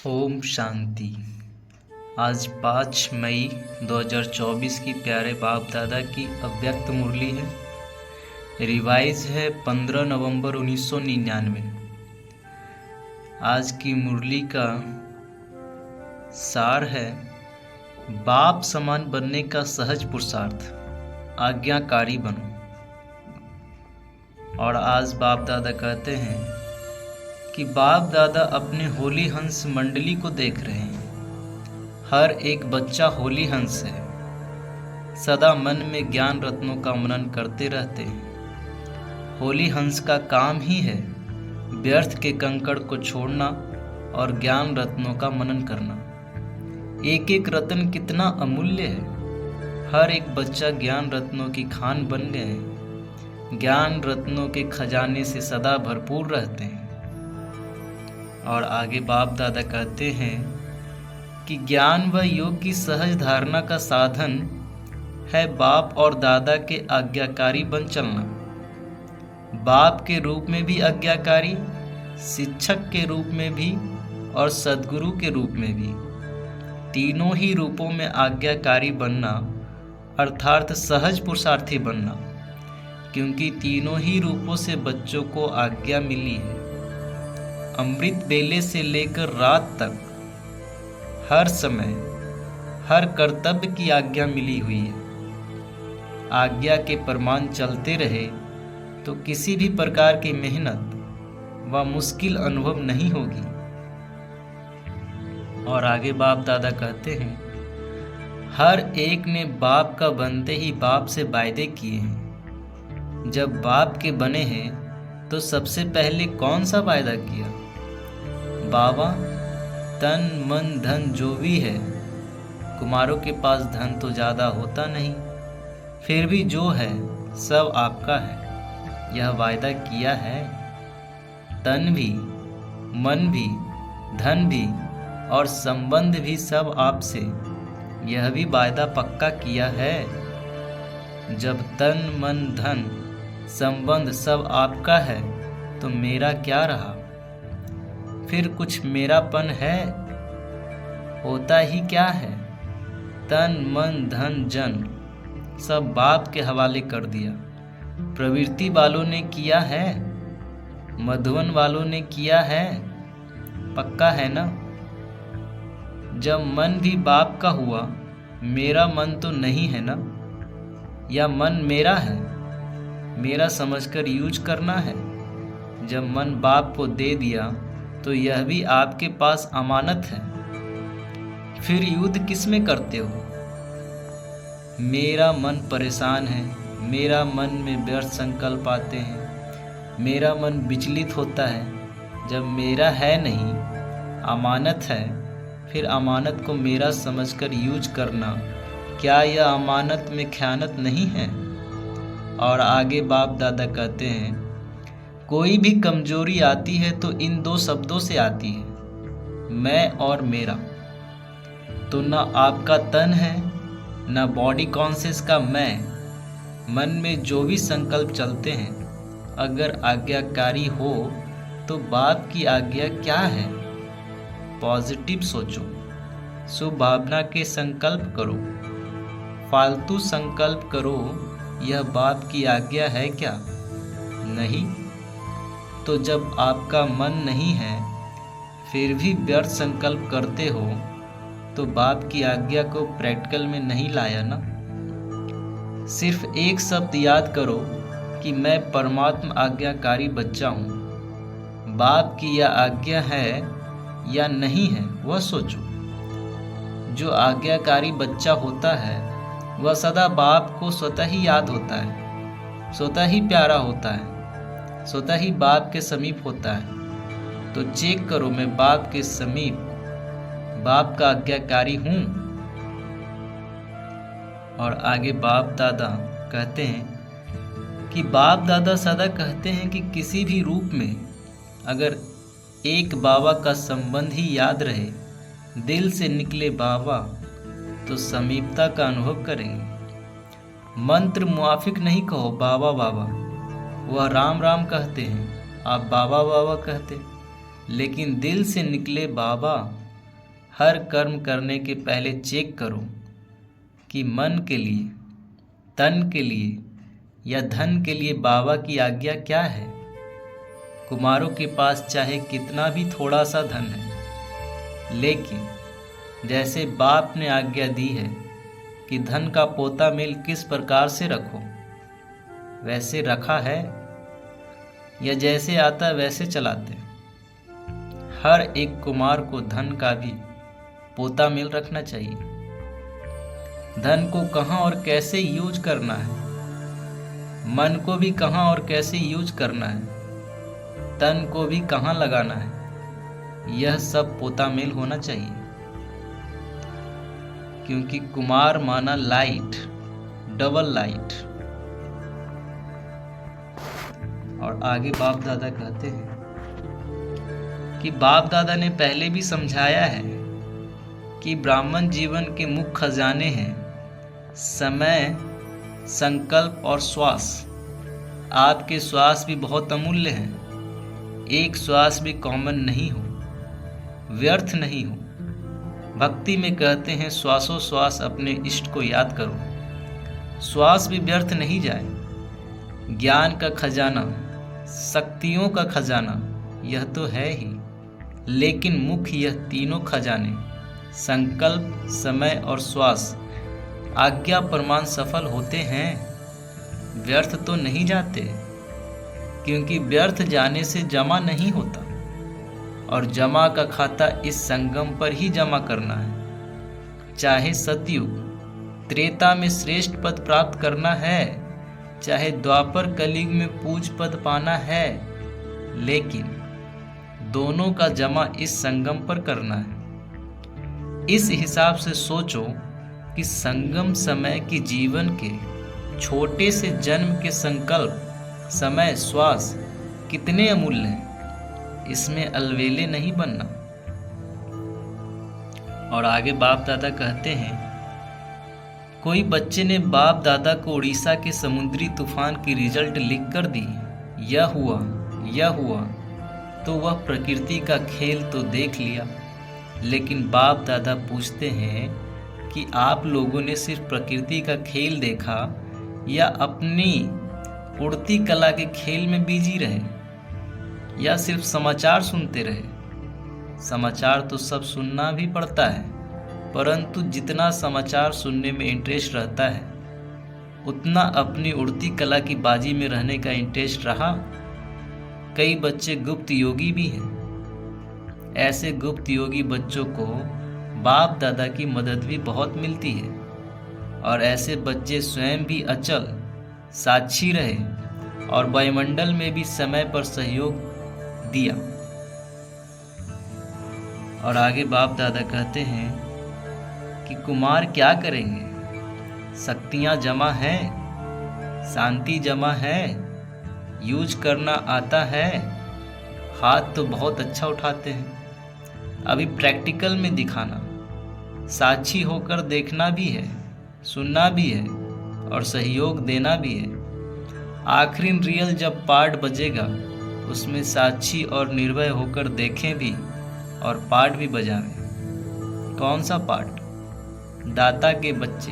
ओम शांति। आज 5 मई 2024 की प्यारे बाप दादा की अव्यक्त मुरली है। रिवाइज है 15 नवंबर 1999। आज की मुरली का सार है बाप समान बनने का सहज पुरुषार्थ, आज्ञाकारी बनो। और आज बाप दादा कहते हैं कि बाप दादा अपने होली हंस मंडली को देख रहे हैं। हर एक बच्चा होली हंस है, सदा मन में ज्ञान रत्नों का मनन करते रहते हैं। होली हंस का काम ही है व्यर्थ के कंकड़ को छोड़ना और ज्ञान रत्नों का मनन करना। एक एक रत्न कितना अमूल्य है। हर एक बच्चा ज्ञान रत्नों की खान बन गए हैं। ज्ञान रत्नों के खजाने से सदा भरपूर रहते हैं। और आगे बाप दादा कहते हैं कि ज्ञान व योग की सहज धारणा का साधन है बाप और दादा के आज्ञाकारी बन चलना। बाप के रूप में भी आज्ञाकारी, शिक्षक के रूप में भी और सद्गुरु के रूप में भी, तीनों ही रूपों में आज्ञाकारी बनना अर्थात सहज पुरुषार्थी बनना, क्योंकि तीनों ही रूपों से बच्चों को आज्ञा मिली है। अमृत बेले से लेकर रात तक हर समय हर कर्तव्य की आज्ञा मिली हुई है। आज्ञा के प्रमाण चलते रहे तो किसी भी प्रकार की मेहनत व मुश्किल अनुभव नहीं होगी। और आगे बाप दादा कहते हैं हर एक ने बाप का बनते ही बाप से वायदे किए हैं। जब बाप के बने हैं तो सबसे पहले कौन सा वायदा किया? बाबा, तन मन धन जो भी है, कुमारों के पास धन तो ज़्यादा होता नहीं, फिर भी जो है सब आपका है, यह वायदा किया है। तन भी, मन भी, धन भी और संबंध भी सब आपसे, यह भी वायदा पक्का किया है। जब तन मन धन संबंध सब आपका है तो मेरा क्या रहा? फिर कुछ मेरापन है? होता ही क्या है? तन मन धन जन सब बाप के हवाले कर दिया। प्रवृत्ति वालों ने किया है, मधुवन वालों ने किया है, पक्का है ना? जब मन भी बाप का हुआ, मेरा मन तो नहीं है ना? या मन मेरा है, मेरा समझकर यूज करना है। जब मन बाप को दे दिया तो यह भी आपके पास अमानत है। फिर युद्ध किस में करते हो? मेरा मन परेशान है, मेरा मन में व्यर्थ संकल्प आते हैं, मेरा मन विचलित होता है। जब मेरा है नहीं, अमानत है, फिर अमानत को मेरा समझकर यूज करना, क्या यह अमानत में ख़यानत नहीं है? और आगे बाप दादा कहते हैं कोई भी कमजोरी आती है तो इन दो शब्दों से आती है, मैं और मेरा। तो न आपका तन है न बॉडी कॉन्शियस का मैं। मन में जो भी संकल्प चलते हैं, अगर आज्ञाकारी हो तो बाप की आज्ञा क्या है? पॉजिटिव सोचो, शुभ भावना के संकल्प करो, फालतू संकल्प करो, यह बाप की आज्ञा है क्या? नहीं। तो जब आपका मन नहीं है फिर भी व्यर्थ संकल्प करते हो तो बाप की आज्ञा को प्रैक्टिकल में नहीं लाया ना। सिर्फ एक शब्द याद करो कि मैं परमात्मा आज्ञाकारी बच्चा हूँ। बाप की यह आज्ञा है या नहीं है वह सोचो। जो आज्ञाकारी बच्चा होता है वह सदा बाप को स्वतः ही याद होता है, स्वतः ही प्यारा होता है, स्वतः ही बाप के समीप होता है। तो चेक करो, मैं बाप के समीप, बाप का आज्ञाकारी हूँ। और आगे बाप दादा कहते हैं कि बाप दादा सदा कहते हैं कि किसी भी रूप में अगर एक बाबा का संबंध ही याद रहे, दिल से निकले बाबा, तो समीपता का अनुभव करेंगे। मंत्र मुआफिक नहीं कहो बाबा बाबा, वह राम राम कहते हैं, आप बाबा बाबा कहते, लेकिन दिल से निकले बाबा हर कर्म करने के पहले चेक करो कि मन के लिए, तन के लिए या धन के लिए बाबा की आज्ञा क्या है। कुमारों के पास चाहे कितना भी थोड़ा सा धन है, लेकिन जैसे बाप ने आज्ञा दी है कि धन का पोता मेल किस प्रकार से रखो, वैसे रखा है या जैसे आता वैसे चलाते। हर एक कुमार को धन का भी पोता मेल रखना चाहिए। धन को कहाँ और कैसे यूज करना है, मन को भी कहाँ और कैसे यूज करना है, तन को भी कहाँ लगाना है, यह सब पोता मेल होना चाहिए। क्योंकि कुमार माना लाइट, डबल लाइट। और आगे बाप दादा कहते हैं कि बाप दादा ने पहले भी समझाया है कि ब्राह्मण जीवन के मुख्य खजाने हैं समय, संकल्प और श्वास। आपके श्वास भी बहुत अमूल्य हैं। एक श्वास भी कॉमन नहीं हो, व्यर्थ नहीं हो। भक्ति में कहते हैं श्वासोश्वास अपने इष्ट को याद करो। श्वास भी व्यर्थ नहीं जाए। ज्ञान का खजाना, शक्तियों का खजाना यह तो है ही, लेकिन मुख्य यह तीनों खजाने संकल्प, समय और श्वास आज्ञा प्रमाण सफल होते हैं, व्यर्थ तो नहीं जाते। क्योंकि व्यर्थ जाने से जमा नहीं होता, और जमा का खाता इस संगम पर ही जमा करना है। चाहे सतयुग त्रेता में श्रेष्ठ पद प्राप्त करना है, चाहे द्वापर कलयुग में पूज पद पाना है, लेकिन दोनों का जमा इस संगम पर करना है। इस हिसाब से सोचो कि संगम समय की जीवन के छोटे से जन्म के संकल्प, समय, श्वास कितने अमूल्य हैं। इसमें अलवेले नहीं बनना। और आगे बाप दादा कहते हैं, कोई बच्चे ने बाप दादा को उड़ीसा के समुद्री तूफान की रिजल्ट लिख कर दी, यह हुआ, यह हुआ, तो वह प्रकृति का खेल तो देख लिया। लेकिन बाप दादा पूछते हैं कि आप लोगों ने सिर्फ प्रकृति का खेल देखा या अपनी उड़ती कला के खेल में बिजी रहे, या सिर्फ समाचार सुनते रहे। समाचार तो सब सुनना भी पड़ता है, परंतु जितना समाचार सुनने में इंटरेस्ट रहता है, उतना अपनी उड़ती कला की बाजी में रहने का इंटरेस्ट रहा। कई बच्चे गुप्त योगी भी हैं। ऐसे गुप्त योगी बच्चों को बाप दादा की मदद भी बहुत मिलती है, और ऐसे बच्चे स्वयं भी अचल साक्षी रहे और वायुमंडल में भी समय पर सहयोग दिया। और आगे बाप दादा कहते हैं कि कुमार क्या करेंगे, शक्तियाँ जमा है, शांति जमा है, यूज करना आता है, हाथ तो बहुत अच्छा उठाते हैं। अभी प्रैक्टिकल में दिखाना, साक्षी होकर देखना भी है, सुनना भी है और सहयोग देना भी है। आखिरी रियल जब पार्ट बजेगा, उसमें साक्षी और निर्भय होकर देखें भी और पार्ट भी बजावें। कौन सा पार्ट? दाता के बच्चे,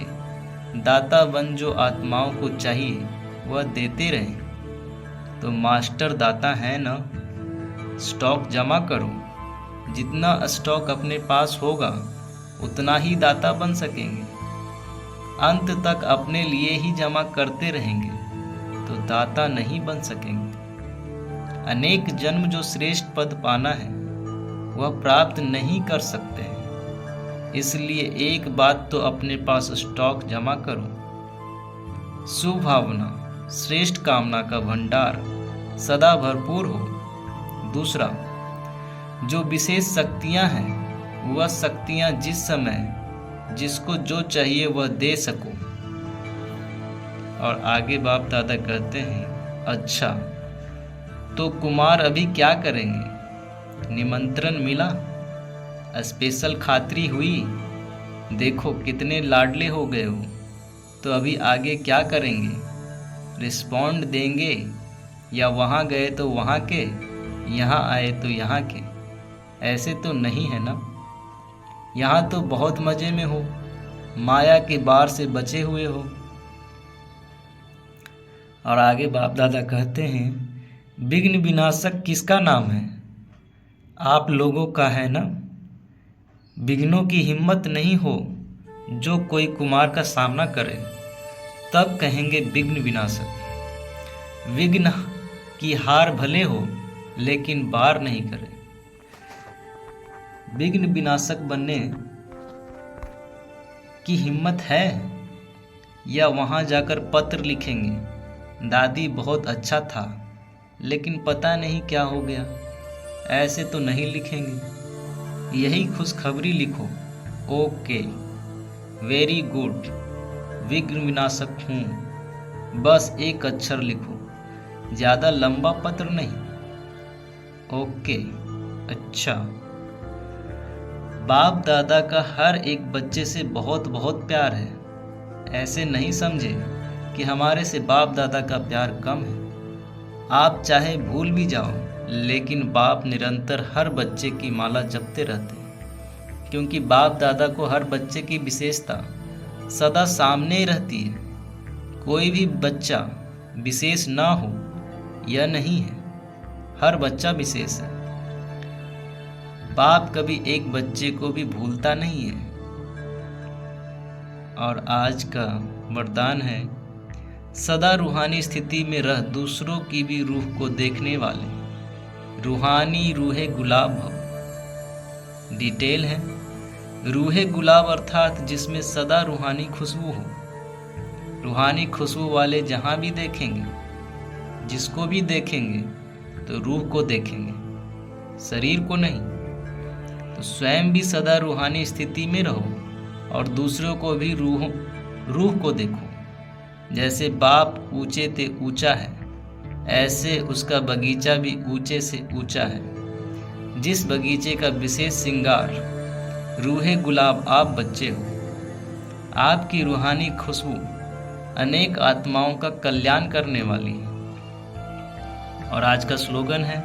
दाता बन जो आत्माओं को चाहिए वह देते रहें। तो मास्टर दाता है ना। स्टॉक जमा करो, जितना स्टॉक अपने पास होगा उतना ही दाता बन सकेंगे। अंत तक अपने लिए ही जमा करते रहेंगे तो दाता नहीं बन सकेंगे। अनेक जन्म जो श्रेष्ठ पद पाना है वह प्राप्त नहीं कर सकते हैं। इसलिए एक बात तो अपने पास स्टॉक जमा करो। सुभावना, श्रेष्ठ कामना का भंडार सदा भरपूर हो। दूसरा, जो विशेष शक्तियां हैं वह शक्तियां जिस समय जिसको जो चाहिए वह दे सको। और आगे बाप दादा कहते हैं, अच्छा तो कुमार अभी क्या करेंगे? निमंत्रण मिला, स्पेशल खातिरी हुई, देखो कितने लाडले हो गए हो, तो अभी आगे क्या करेंगे? रिस्पॉन्ड देंगे या वहाँ गए तो वहाँ के, यहाँ आए तो यहाँ के? ऐसे तो नहीं है ना। यहाँ तो बहुत मज़े में हो, माया के बार से बचे हुए हो। और आगे बाप दादा कहते हैं, विघ्न विनाशक किसका नाम है? आप लोगों का है ना। विघ्नों की हिम्मत नहीं हो जो कोई कुमार का सामना करे, तब कहेंगे विघ्न विनाशक। विघ्न की हार भले हो लेकिन बार नहीं करे। विघ्न विनाशक बनने की हिम्मत है या वहाँ जाकर पत्र लिखेंगे, दादी बहुत अच्छा था लेकिन पता नहीं क्या हो गया। ऐसे तो नहीं लिखेंगे, यही खुशखबरी लिखो। ओके, वेरी गुड, विघ्न विनाशक हूँ, बस एक अक्षर लिखो, ज़्यादा लंबा पत्र नहीं। ओके, अच्छा। बाप दादा का हर एक बच्चे से बहुत बहुत प्यार है। ऐसे नहीं समझे कि हमारे से बाप दादा का प्यार कम है। आप चाहे भूल भी जाओ, लेकिन बाप निरंतर हर बच्चे की माला जपते रहते हैं, क्योंकि बाप दादा को हर बच्चे की विशेषता सदा सामने ही रहती है। कोई भी बच्चा विशेष ना हो यह नहीं है, हर बच्चा विशेष है। बाप कभी एक बच्चे को भी भूलता नहीं है। और आज का वरदान है, सदा रूहानी स्थिति में रह दूसरों की भी रूह को देखने वाले, रूहानी रूहे गुलाब भव। डिटेल है, रूहे गुलाब अर्थात जिसमें सदा रूहानी खुशबू हो। रूहानी खुशबू वाले जहाँ भी देखेंगे, जिसको भी देखेंगे तो रूह को देखेंगे, शरीर को नहीं। तो स्वयं भी सदा रूहानी स्थिति में रहो और दूसरों को भी रूह को देखो। जैसे बाप ऊंचे ते ऊंचा है, ऐसे उसका बगीचा भी ऊंचे से ऊंचा है। जिस बगीचे का विशेष श्रृंगार रूहे गुलाब आप बच्चे हो। आपकी रूहानी खुशबू अनेक आत्माओं का कल्याण करने वाली है। और आज का स्लोगन है,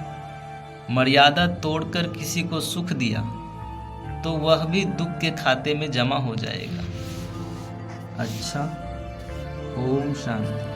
मर्यादा तोड़कर किसी को सुख दिया तो वह भी दुख के खाते में जमा हो जाएगा। अच्छा, ओम शांति।